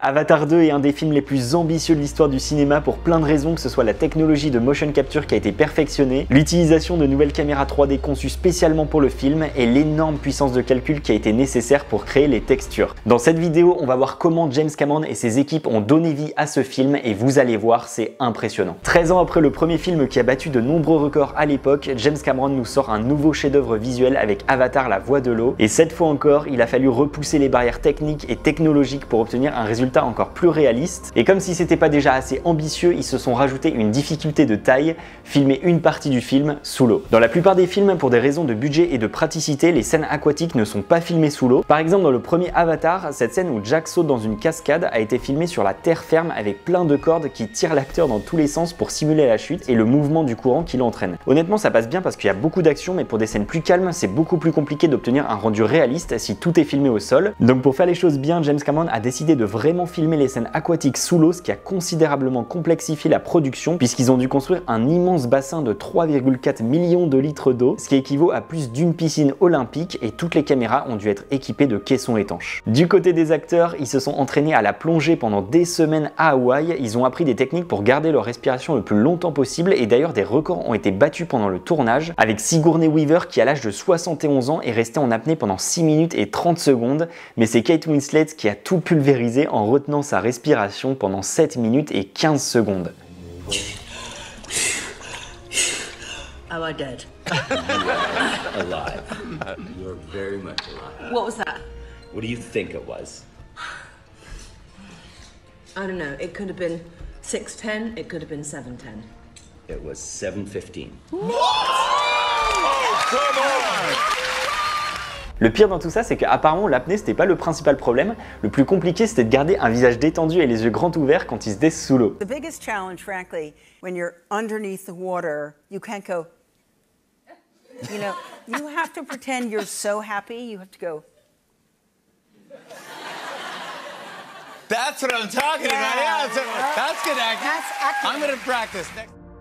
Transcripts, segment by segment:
Avatar 2 est un des films les plus ambitieux de l'histoire du cinéma pour plein de raisons, que ce soit la technologie de motion capture qui a été perfectionnée, l'utilisation de nouvelles caméras 3D conçues spécialement pour le film et l'énorme puissance de calcul qui a été nécessaire pour créer les textures. Dans cette vidéo, on va voir comment James Cameron et ses équipes ont donné vie à ce film et vous allez voir, c'est impressionnant. 13 ans après le premier film qui a battu de nombreux records à l'époque, James Cameron nous sort un nouveau chef-d'œuvre visuel avec Avatar la voie de l'eau et cette fois encore, il a fallu repousser les barrières techniques et technologiques pour obtenir un résultat encore plus réaliste. Et comme si c'était pas déjà assez ambitieux, ils se sont rajouté une difficulté de taille, filmer une partie du film sous l'eau. Dans la plupart des films, pour des raisons de budget et de praticité, les scènes aquatiques ne sont pas filmées sous l'eau. Par exemple, dans le premier Avatar, cette scène où Jack saute dans une cascade a été filmée sur la terre ferme avec plein de cordes qui tirent l'acteur dans tous les sens pour simuler la chute et le mouvement du courant qui l'entraîne. Honnêtement, ça passe bien parce qu'il y a beaucoup d'action, mais pour des scènes plus calmes, c'est beaucoup plus compliqué d'obtenir un rendu réaliste si tout est filmé au sol. Donc pour faire les choses bien, James Cameron a décidé de vraiment filmer les scènes aquatiques sous l'eau, ce qui a considérablement complexifié la production puisqu'ils ont dû construire un immense bassin de 3,4 millions de litres d'eau, ce qui équivaut à plus d'une piscine olympique et toutes les caméras ont dû être équipées de caissons étanches. Du côté des acteurs, ils se sont entraînés à la plongée pendant des semaines à Hawaï, ils ont appris des techniques pour garder leur respiration le plus longtemps possible et d'ailleurs des records ont été battus pendant le tournage avec Sigourney Weaver qui à l'âge de 71 ans est restée en apnée pendant 6 minutes et 30 secondes, mais c'est Kate Winslet qui a tout pulvérisé en retenant sa respiration pendant 7 minutes et 15 secondes. Am I dead? Alive. You're very much alive. What was that? What do you think it was? I don't know. It could have been 6:10. It could have been 7:10. It was 7:15. Le pire dans tout ça, c'est qu'apparemment l'apnée c'était pas le principal problème. Le plus compliqué c'était de garder un visage détendu et les yeux grands ouverts quand ils se baissent sous l'eau. The biggest challenge, frankly, when you're underneath the water, you can't go. You know, you have to pretend you're so happy. You have to go. That's what I'm talking about. Yeah, that's good acting. That's acting. I'm gonna practice.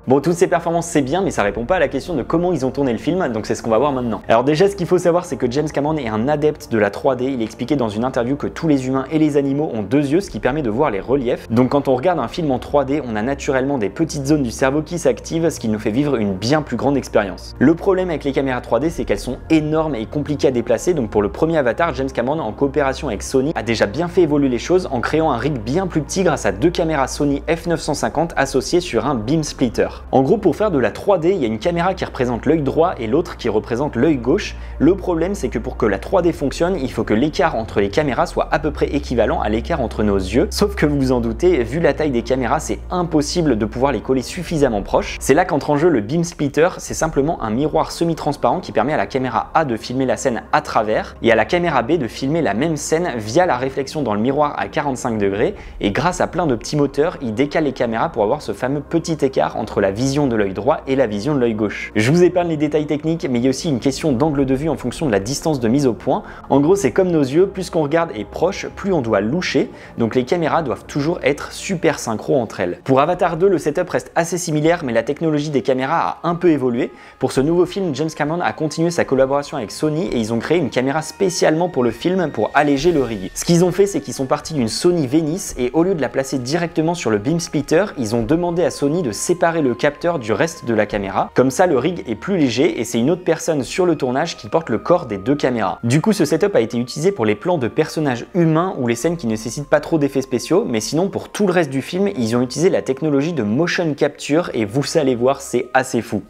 Bon, toutes ces performances c'est bien, mais ça répond pas à la question de comment ils ont tourné le film, donc c'est ce qu'on va voir maintenant. Alors déjà, ce qu'il faut savoir, c'est que James Cameron est un adepte de la 3D. Il expliquait dans une interview que tous les humains et les animaux ont deux yeux, ce qui permet de voir les reliefs. Donc quand on regarde un film en 3D, on a naturellement des petites zones du cerveau qui s'activent, ce qui nous fait vivre une bien plus grande expérience. Le problème avec les caméras 3D, c'est qu'elles sont énormes et compliquées à déplacer, donc pour le premier Avatar, James Cameron, en coopération avec Sony, a déjà bien fait évoluer les choses en créant un rig bien plus petit grâce à deux caméras Sony f950 associées sur un beam splitter. En gros, pour faire de la 3D, il y a une caméra qui représente l'œil droit et l'autre qui représente l'œil gauche. Le problème, c'est que pour que la 3D fonctionne, il faut que l'écart entre les caméras soit à peu près équivalent à l'écart entre nos yeux. Sauf que vous vous en doutez, vu la taille des caméras, c'est impossible de pouvoir les coller suffisamment proches. C'est là qu'entre en jeu le beam splitter, c'est simplement un miroir semi-transparent qui permet à la caméra A de filmer la scène à travers et à la caméra B de filmer la même scène via la réflexion dans le miroir à 45 degrés. Et grâce à plein de petits moteurs, il décale les caméras pour avoir ce fameux petit écart entre la vision de l'œil droit et la vision de l'œil gauche. Je vous épargne les détails techniques, mais il y a aussi une question d'angle de vue en fonction de la distance de mise au point. En gros, c'est comme nos yeux, plus qu'on regarde est proche, plus on doit loucher, donc les caméras doivent toujours être super synchro entre elles. Pour Avatar 2, le setup reste assez similaire, mais la technologie des caméras a un peu évolué. Pour ce nouveau film, James Cameron a continué sa collaboration avec Sony et ils ont créé une caméra spécialement pour le film pour alléger le rig. Ce qu'ils ont fait, c'est qu'ils sont partis d'une Sony Venice et au lieu de la placer directement sur le beam splitter, ils ont demandé à Sony de séparer le capteur du reste de la caméra. Comme ça, le rig est plus léger et c'est une autre personne sur le tournage qui porte le corps des deux caméras. Du coup, ce setup a été utilisé pour les plans de personnages humains ou les scènes qui ne nécessitent pas trop d'effets spéciaux, mais sinon pour tout le reste du film, ils ont utilisé la technologie de motion capture et vous allez voir, c'est assez fou.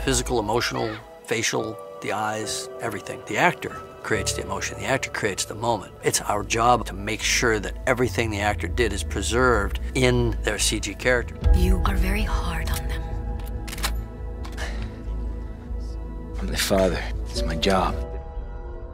Physical, emotional, facial, the eyes, everything. The actor creates the emotion. The actor creates the moment. It's our job to make sure that everything the actor did is preserved in their CG character. You are very hard on them. I'm the father. It's my job.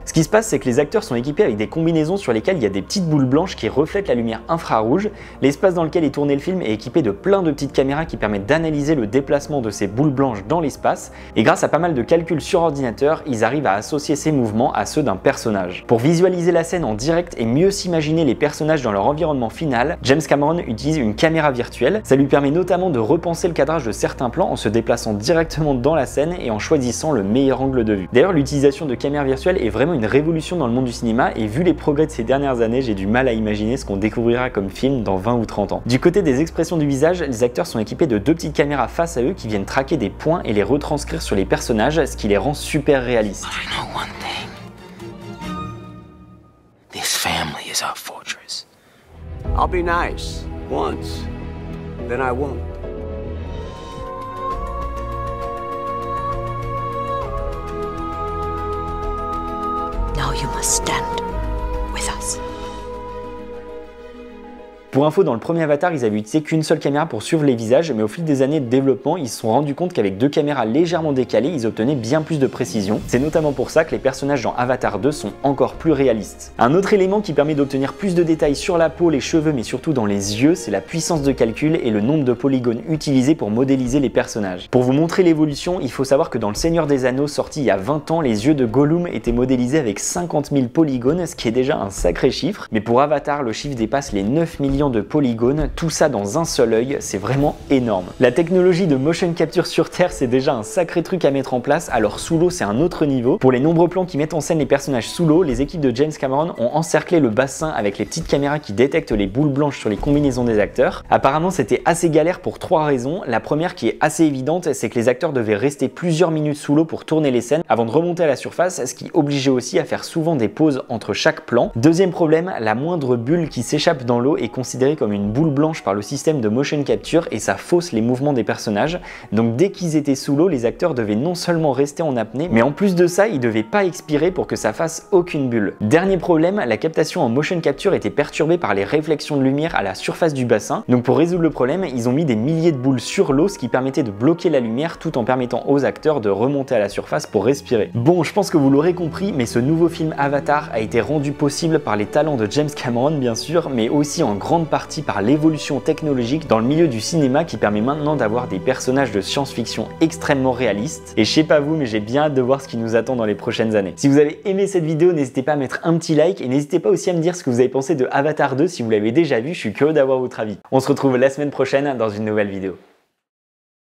Ce qui se passe, c'est que les acteurs sont équipés avec des combinaisons sur lesquelles il y a des petites boules blanches qui reflètent la lumière infrarouge. L'espace dans lequel est tourné le film est équipé de plein de petites caméras qui permettent d'analyser le déplacement de ces boules blanches dans l'espace. Et grâce à pas mal de calculs sur ordinateur, ils arrivent à associer ces mouvements à ceux d'un personnage. Pour visualiser la scène en direct et mieux s'imaginer les personnages dans leur environnement final, James Cameron utilise une caméra virtuelle. Ça lui permet notamment de repenser le cadrage de certains plans en se déplaçant directement dans la scène et en choisissant le meilleur angle de vue. D'ailleurs, l'utilisation de caméras virtuelles est vraiment une une révolution dans le monde du cinéma et vu les progrès de ces dernières années, j'ai du mal à imaginer ce qu'on découvrira comme film dans 20 ou 30 ans. Du côté des expressions du visage, les acteurs sont équipés de 2 petites caméras face à eux qui viennent traquer des points et les retranscrire sur les personnages, ce qui les rend super réalistes. This family is our fortress. I'll be nice once, then I won't. Now you must stand with us. Pour info, dans le premier Avatar, ils avaient utilisé qu'une seule caméra pour suivre les visages, mais au fil des années de développement, ils se sont rendus compte qu'avec 2 caméras légèrement décalées, ils obtenaient bien plus de précision. C'est notamment pour ça que les personnages dans Avatar 2 sont encore plus réalistes. Un autre élément qui permet d'obtenir plus de détails sur la peau, les cheveux, mais surtout dans les yeux, c'est la puissance de calcul et le nombre de polygones utilisés pour modéliser les personnages. Pour vous montrer l'évolution, il faut savoir que dans Le Seigneur des Anneaux, sorti il y a 20 ans, les yeux de Gollum étaient modélisés avec 50 000 polygones, ce qui est déjà un sacré chiffre. Mais pour Avatar, le chiffre dépasse les 9 millions de polygones, tout ça dans un seul œil, c'est vraiment énorme. La technologie de motion capture sur Terre, c'est déjà un sacré truc à mettre en place, alors sous l'eau, c'est un autre niveau. Pour les nombreux plans qui mettent en scène les personnages sous l'eau, les équipes de James Cameron ont encerclé le bassin avec les petites caméras qui détectent les boules blanches sur les combinaisons des acteurs. Apparemment, c'était assez galère pour 3 raisons. La première, qui est assez évidente, c'est que les acteurs devaient rester plusieurs minutes sous l'eau pour tourner les scènes avant de remonter à la surface, ce qui obligeait aussi à faire souvent des pauses entre chaque plan. Deuxième problème, la moindre bulle qui s'échappe dans l'eau est considérée comme une boule blanche par le système de motion capture et ça fausse les mouvements des personnages. Donc dès qu'ils étaient sous l'eau, les acteurs devaient non seulement rester en apnée, mais en plus de ça, ils devaient pas expirer pour que ça fasse aucune bulle. Dernier problème, la captation en motion capture était perturbée par les réflexions de lumière à la surface du bassin. Donc pour résoudre le problème, ils ont mis des milliers de boules sur l'eau, ce qui permettait de bloquer la lumière tout en permettant aux acteurs de remonter à la surface pour respirer. Bon, je pense que vous l'aurez compris, mais ce nouveau film Avatar a été rendu possible par les talents de James Cameron bien sûr, mais aussi en grande partie par l'évolution technologique dans le milieu du cinéma qui permet maintenant d'avoir des personnages de science-fiction extrêmement réalistes. Et je sais pas vous, mais j'ai bien hâte de voir ce qui nous attend dans les prochaines années. Si vous avez aimé cette vidéo, n'hésitez pas à mettre un petit like et n'hésitez pas aussi à me dire ce que vous avez pensé de Avatar 2 si vous l'avez déjà vu, je suis curieux d'avoir votre avis. On se retrouve la semaine prochaine dans une nouvelle vidéo.